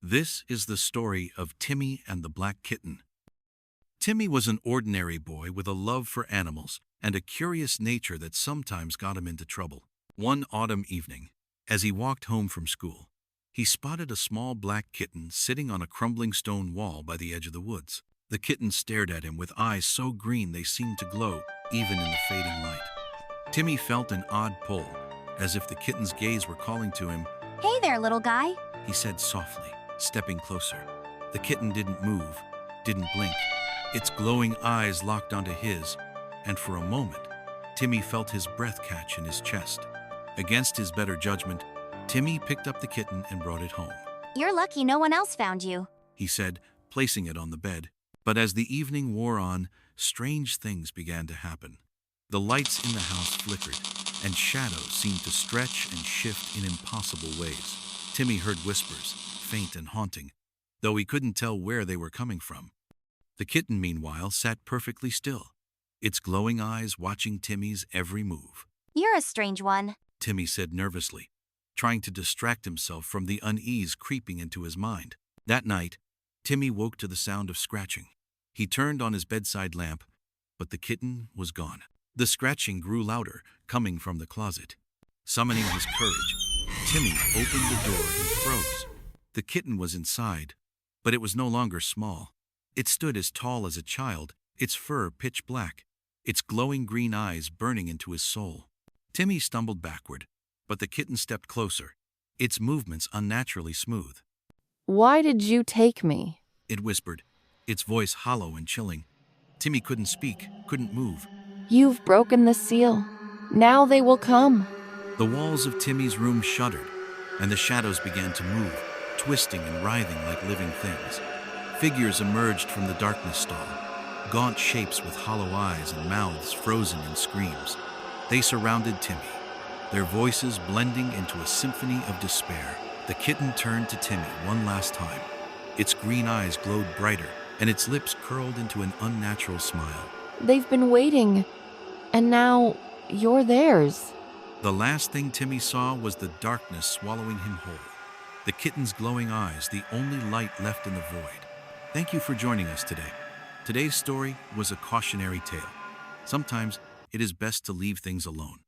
This is the story of Timmy and the Black Kitten. Timmy was an ordinary boy with a love for animals and a curious nature that sometimes got him into trouble. One autumn evening, as he walked home from school, he spotted a small black kitten sitting on a crumbling stone wall by the edge of the woods. The kitten stared at him with eyes so green they seemed to glow even in the fading light. Timmy felt an odd pull, as if the kitten's gaze were calling to him. Hey there, little guy. He said softly, stepping closer. The kitten didn't move, didn't blink. Its glowing eyes locked onto his, and for a moment, Timmy felt his breath catch in his chest. Against his better judgment, Timmy picked up the kitten and brought it home. You're lucky no one else found you, He said, placing it on the bed. But as the evening wore on, strange things began to happen. The lights in the house flickered, and shadows seemed to stretch and shift in impossible ways. Timmy heard whispers, faint and haunting, though he couldn't tell where they were coming from. The kitten, meanwhile, sat perfectly still, its glowing eyes watching Timmy's every move. You're a strange one. Timmy said nervously, trying to distract himself from the unease creeping into his mind. That night, Timmy woke to the sound of scratching. He turned on his bedside lamp, but the kitten was gone. The scratching grew louder, coming from the closet. Summoning his courage, Timmy opened the door and froze. The kitten was inside, but it was no longer small. It stood as tall as a child, its fur pitch black, its glowing green eyes burning into his soul. Timmy stumbled backward, but the kitten stepped closer, its movements unnaturally smooth. Why did you take me? It whispered, its voice hollow and chilling. Timmy couldn't speak, couldn't move. You've broken the seal. Now they will come. The walls of Timmy's room shuddered, and the shadows began to move, twisting and writhing like living things. Figures emerged from the darkness stall, gaunt shapes with hollow eyes and mouths frozen in screams. They surrounded Timmy, their voices blending into a symphony of despair. The kitten turned to Timmy one last time. Its green eyes glowed brighter, and its lips curled into an unnatural smile. They've been waiting, and now you're theirs. The last thing Timmy saw was the darkness swallowing him whole. The kitten's glowing eyes, the only light left in the void. Thank you for joining us today. Today's story was a cautionary tale. Sometimes it is best to leave things alone.